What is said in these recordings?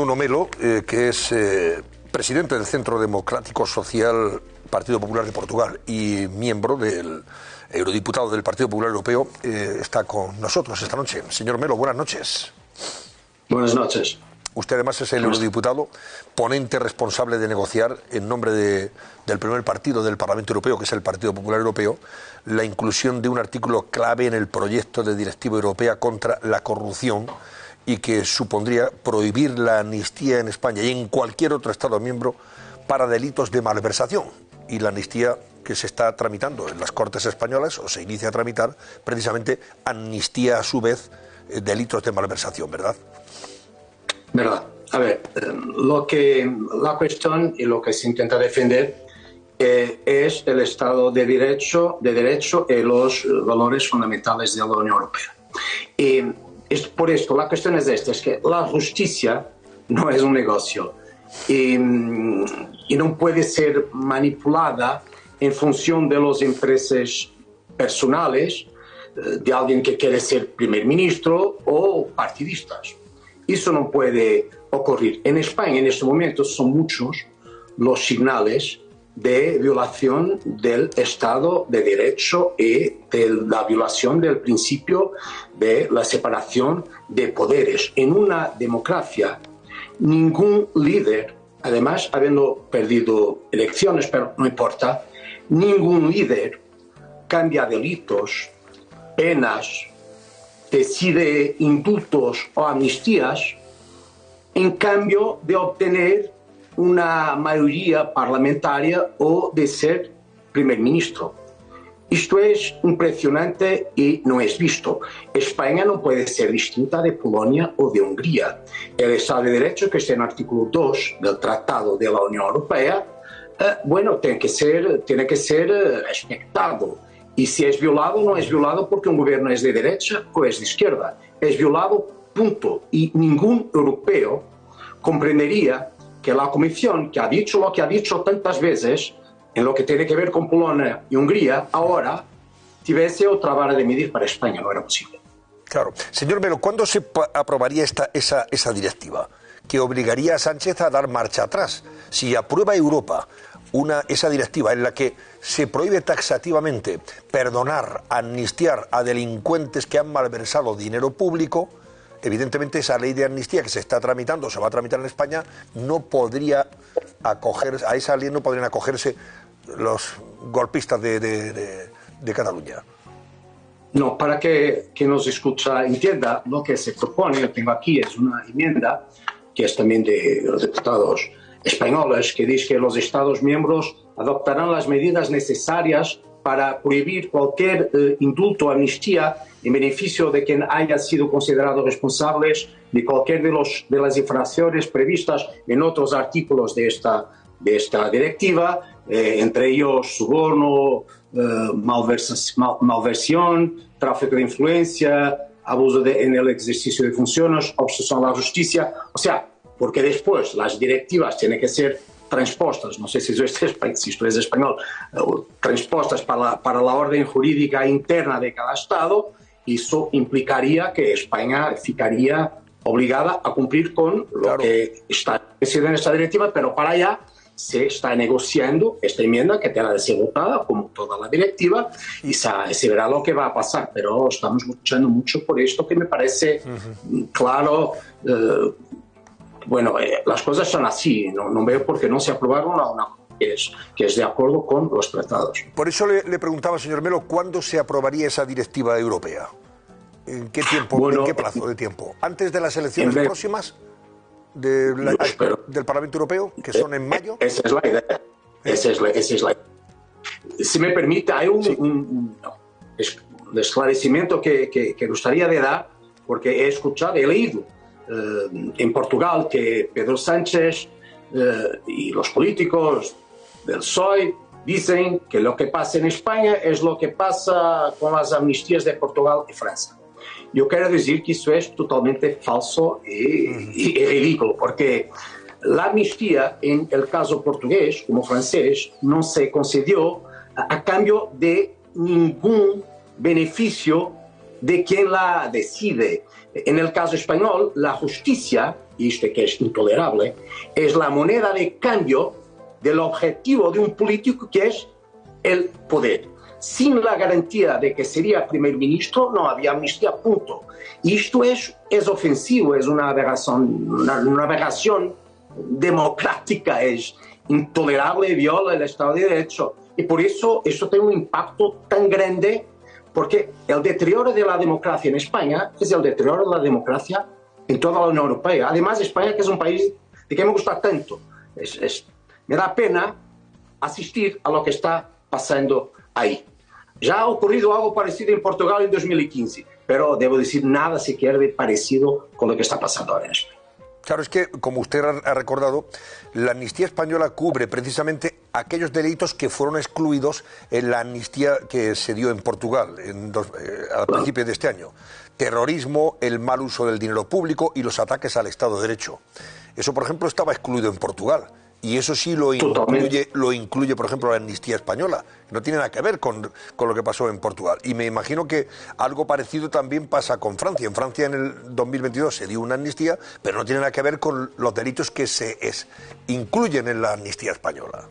Nuno Melo, que es presidente del Centro Democrático Social Partido Popular de Portugal y miembro del eurodiputado del Partido Popular Europeo, está con nosotros esta noche. Señor Melo, buenas noches. Buenas noches. Usted además es el eurodiputado ponente responsable de negociar en nombre del primer partido del Parlamento Europeo, que es el Partido Popular Europeo, la inclusión de un artículo clave en el proyecto de directiva europea contra la corrupción y que supondría prohibir la amnistía en España y en cualquier otro Estado miembro para delitos de malversación. Y la amnistía que se está tramitando en las Cortes españolas, o se inicia a tramitar, precisamente amnistía a su vez delitos de malversación, ¿verdad? Verdad. A ver, la cuestión y lo que se intenta defender es el Estado de derecho y los valores fundamentales de la Unión Europea. Y por esto, la cuestión es esta, es que la justicia no es un negocio y no puede ser manipulada en función de los intereses personales de alguien que quiere ser primer ministro o partidistas. Eso no puede ocurrir. En España, en este momento, son muchos los señales de violación del Estado de Derecho y de la violación del principio de la separación de poderes. En una democracia, ningún líder, además habiendo perdido elecciones, pero no importa, ningún líder cambia delitos, penas, decide indultos o amnistías en cambio de obtener una mayoría parlamentaria o de ser primer ministro. Esto es impresionante y no es visto. España no puede ser distinta de Polonia o de Hungría. El Estado de Derecho, que está en el artículo 2 del Tratado de la Unión Europea, tiene que ser respetado. Y si es violado, no es violado porque un gobierno es de derecha o es de izquierda. Es violado, punto. Y ningún europeo comprendería que la Comisión, que ha dicho lo que ha dicho tantas veces en lo que tiene que ver con Polonia y Hungría, ahora tuviese otra vara de medir para España. No era posible. Claro. Señor Melo, ¿cuándo se aprobaría esa directiva que obligaría a Sánchez a dar marcha atrás? Si aprueba Europa esa directiva en la que se prohíbe taxativamente perdonar, amnistiar a delincuentes que han malversado dinero público, evidentemente esa ley de amnistía que se está tramitando, se va a tramitar en España, no podría acogerse, a esa ley no podrían acogerse los golpistas de Cataluña. No, para que nos escucha entienda, lo que se propone, yo tengo aquí, es una enmienda que es también de los diputados españoles, que dice que los Estados miembros adoptarán las medidas necesarias para prohibir cualquier indulto o amnistía en beneficio de quien haya sido considerado responsables de cualquier de las infracciones previstas en otros artículos de esta directiva, entre ellos soborno, malversión, tráfico de influencia, abuso en el ejercicio de funciones, obstrucción a la justicia, o sea, porque después las directivas tienen que ser transpostas, no sé si esto es español, transpostas para la orden jurídica interna de cada Estado. Eso implicaría que España ficaría obligada a cumplir con lo que está establecido en esta directiva, pero para allá se está negociando esta enmienda que tendrá de ser votada, como toda la directiva, y se verá lo que va a pasar. Pero estamos luchando mucho por esto, que me parece claro. Las cosas son así, no veo por qué no se aprobaron una que es de acuerdo con los tratados. Por eso le preguntaba, señor Melo, ¿cuándo se aprobaría esa directiva europea? ¿En qué tiempo, en qué plazo de tiempo? ¿Antes de las elecciones próximas del Parlamento Europeo, que son en mayo? Esa es la idea. Esa es la idea. Si me permite, hay un esclarecimiento que gustaría de dar, porque he leído en Portugal que Pedro Sánchez y los políticos del PSOE dicen que lo que pasa en España es lo que pasa con las amnistías de Portugal y Francia. Yo quiero decir que eso es totalmente falso y ridículo, porque la amnistía en el caso portugués como francés no se concedió a cambio de ningún beneficio de quien la decide. En el caso español, la justicia y esto que es intolerable, es la moneda de cambio del objetivo de un político que es el poder. Sin la garantía de que sería primer ministro, no había amnistía, punto. Y esto es ofensivo, es una aberración democrática, es intolerable, viola el Estado de Derecho. Y por eso esto tiene un impacto tan grande, porque el deterioro de la democracia en España es el deterioro de la democracia en toda la Unión Europea. Además, España, que es un país de que me gusta tanto, me da pena asistir a lo que está pasando ahí. Ya ha ocurrido algo parecido en Portugal en 2015, pero debo decir, nada siquiera de parecido con lo que está pasando ahora en España. Claro, es que, como usted ha recordado, la amnistía española cubre precisamente aquellos delitos que fueron excluidos en la amnistía que se dio en Portugal al principio de este año. Terrorismo, el mal uso del dinero público y los ataques al Estado de Derecho. Eso, por ejemplo, estaba excluido en Portugal. Y eso sí lo incluye, por ejemplo, la amnistía española. No tiene nada que ver con lo que pasó en Portugal. Y me imagino que algo parecido también pasa con Francia. En Francia en el 2022 se dio una amnistía, pero no tiene nada que ver con los delitos que se incluyen en la amnistía española.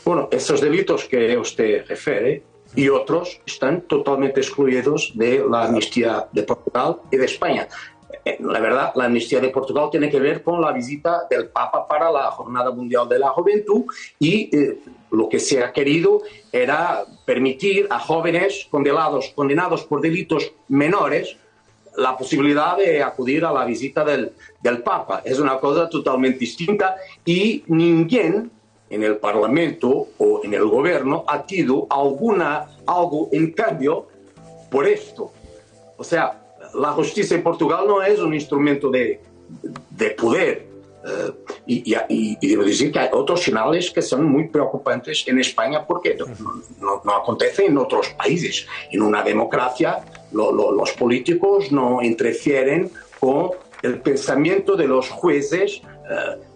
Bueno, esos delitos que usted refiere y otros están totalmente excluidos de la amnistía de Portugal y de España. La verdad, la amnistía de Portugal tiene que ver con la visita del Papa para la Jornada Mundial de la Juventud y lo que se ha querido era permitir a jóvenes condenados por delitos menores la posibilidad de acudir a la visita del Papa. Es una cosa totalmente distinta y ninguém en el Parlamento o en el Gobierno ha tenido algo en cambio por esto. O sea, la justicia en Portugal no es un instrumento de poder. Y debo decir que hay otros señales que son muy preocupantes en España porque no acontece en otros países. En una democracia los políticos no interfieren con el pensamiento de los jueces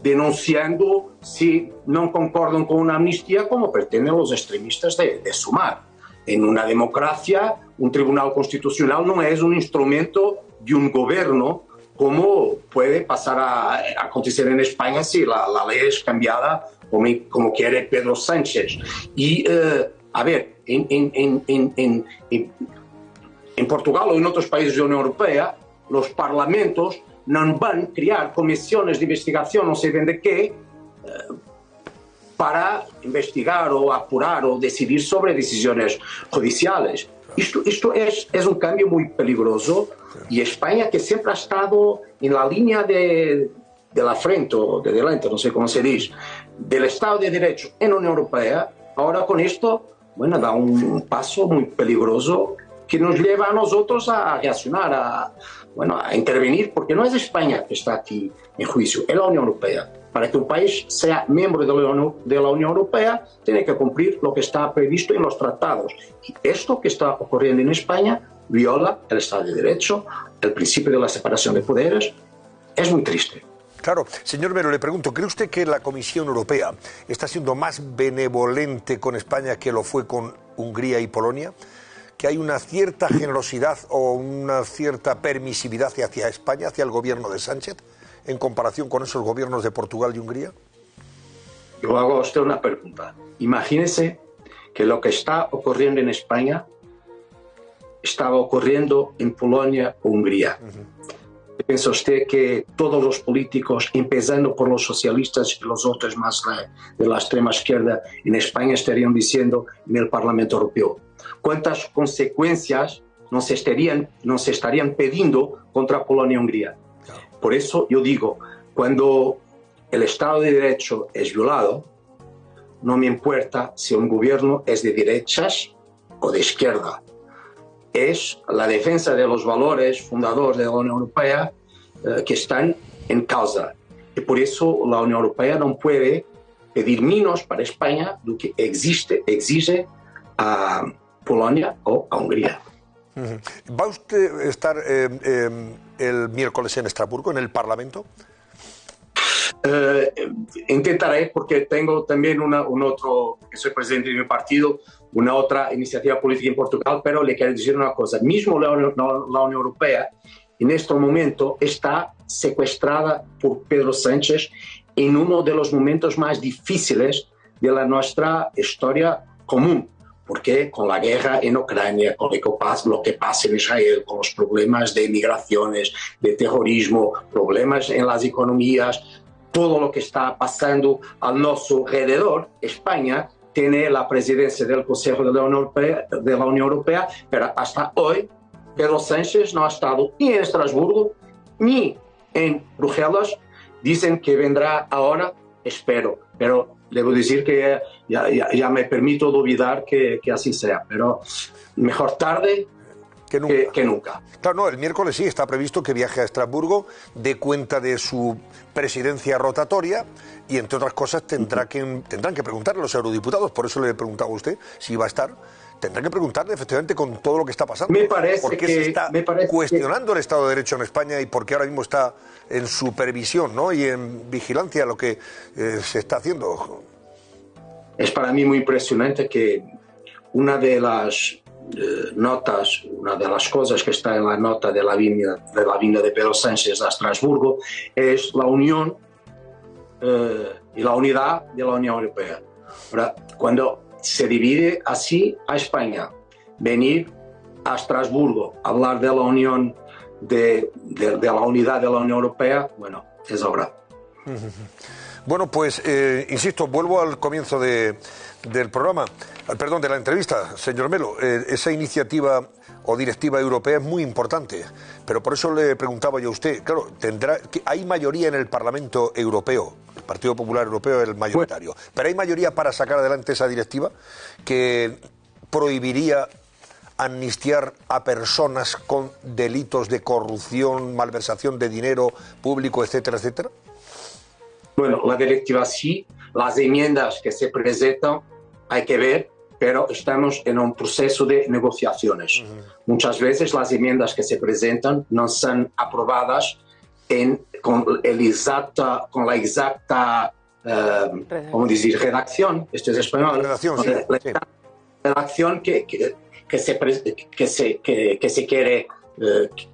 denunciando si no concordan con una amnistía como pretenden los extremistas de Sumar. En una democracia, un tribunal constitucional no es un instrumento de un gobierno como puede pasar a acontecer en España si la ley es cambiada como quiere Pedro Sánchez. Y, a ver, en Portugal o en otros países de la Unión Europea, los parlamentos no van a crear comisiones de investigación, no sé bien de qué, para investigar o apurar o decidir sobre decisiones judiciales. Esto es un cambio muy peligroso y España, que siempre ha estado en la línea de la frente o de delante, no sé cómo se dice, del Estado de Derecho en la Unión Europea, ahora con esto, bueno, da un paso muy peligroso que nos lleva a nosotros a reaccionar, a intervenir, porque no es España que está aquí en juicio, es la Unión Europea. Para que un país sea miembro de la Unión Europea, tiene que cumplir lo que está previsto en los tratados. Y esto que está ocurriendo en España viola el Estado de Derecho, el principio de la separación de poderes. Es muy triste. Claro. Señor Mero, le pregunto, ¿cree usted que la Comisión Europea está siendo más benevolente con España que lo fue con Hungría y Polonia? ¿Que hay una cierta generosidad o una cierta permisividad hacia España, hacia el gobierno de Sánchez, en comparación con esos gobiernos de Portugal y Hungría? Yo hago a usted una pregunta. Imagínese que lo que está ocurriendo en España estaba ocurriendo en Polonia o Hungría. ¿Piensa usted que todos los políticos, empezando por los socialistas y los otros más de la extrema izquierda en España, estarían diciendo en el Parlamento Europeo cuántas consecuencias nos estarían pidiendo contra Polonia y Hungría? Por eso yo digo, cuando el Estado de Derecho es violado, no me importa si un gobierno es de derechas o de izquierda. Es la defensa de los valores fundadores de la Unión Europea que están en causa. Y por eso la Unión Europea no puede pedir menos para España do que exige a Polonia o a Hungría. ¿Va usted a estar el miércoles en Estrasburgo, en el Parlamento? Intentaré, porque tengo también que soy presidente de mi partido, una otra iniciativa política en Portugal, pero le quiero decir una cosa. Mismo la Unión Europea en este momento está secuestrada por Pedro Sánchez en uno de los momentos más difíciles de nuestra historia común, porque con la guerra en Ucrania, con lo que pasa en Israel, con los problemas de migraciones, de terrorismo, problemas en las economías, todo lo que está pasando a nuestro alrededor, España tiene la presidencia del Consejo de la Unión Europea, pero hasta hoy Pedro Sánchez no ha estado ni en Estrasburgo ni en Bruselas. Dicen que vendrá ahora, espero, pero debo decir que ya me permito olvidar que así sea, pero mejor tarde que nunca. Claro, no, el miércoles sí está previsto que viaje a Estrasburgo, dé cuenta de su presidencia rotatoria y, entre otras cosas, tendrán que preguntarle a los eurodiputados, por eso le he preguntado a usted si va a estar. Tendrán que preguntarle efectivamente con todo lo que está pasando. Me parece ¿Por qué se está cuestionando el Estado de Derecho en España y por qué ahora mismo está en supervisión, ¿no?, y en vigilancia lo que se está haciendo? Es para mí muy impresionante que una de las notas, una de las cosas que está en la nota de la vinda de Pedro Sánchez a Estrasburgo es la unión y la unidad de la Unión Europea. Ahora, cuando se divide así a España, venir a Estrasburgo a hablar de la unión, de la unidad de la Unión Europea, bueno, es ahora. Bueno, pues, insisto, vuelvo al comienzo del programa, perdón, de la entrevista, señor Melo. Esa iniciativa o directiva europea es muy importante, pero por eso le preguntaba yo a usted, claro, hay mayoría en el Parlamento Europeo, el Partido Popular Europeo es el mayoritario, pero hay mayoría para sacar adelante esa directiva que prohibiría amnistiar a personas con delitos de corrupción, malversación de dinero público, etcétera, etcétera. Bueno, la directiva sí, las enmiendas que se presentan hay que ver, pero estamos en un proceso de negociaciones. Muchas veces las enmiendas que se presentan no son aprobadas con la exacta ¿cómo decir? Redacción, esto es español. Redacción, sí. Redacción que se quiere,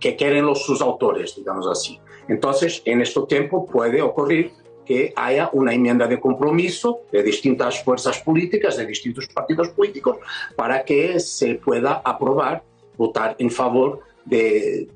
que quieren sus autores, digamos así. Entonces, en este tiempo puede ocurrir que haya una enmienda de compromiso de distintas fuerzas políticas, de distintos partidos políticos, para que se pueda aprobar, votar en favor de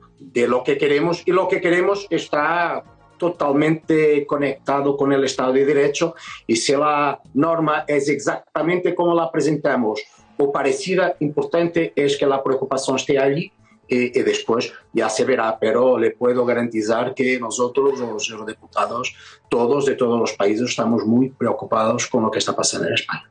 lo que queremos, y lo que queremos está totalmente conectado con el Estado de Derecho, y si la norma es exactamente como la presentamos o parecida, importante es que la preocupación esté allí, y después ya se verá, pero le puedo garantizar que nosotros, los eurodiputados, todos de todos los países, estamos muy preocupados con lo que está pasando en España.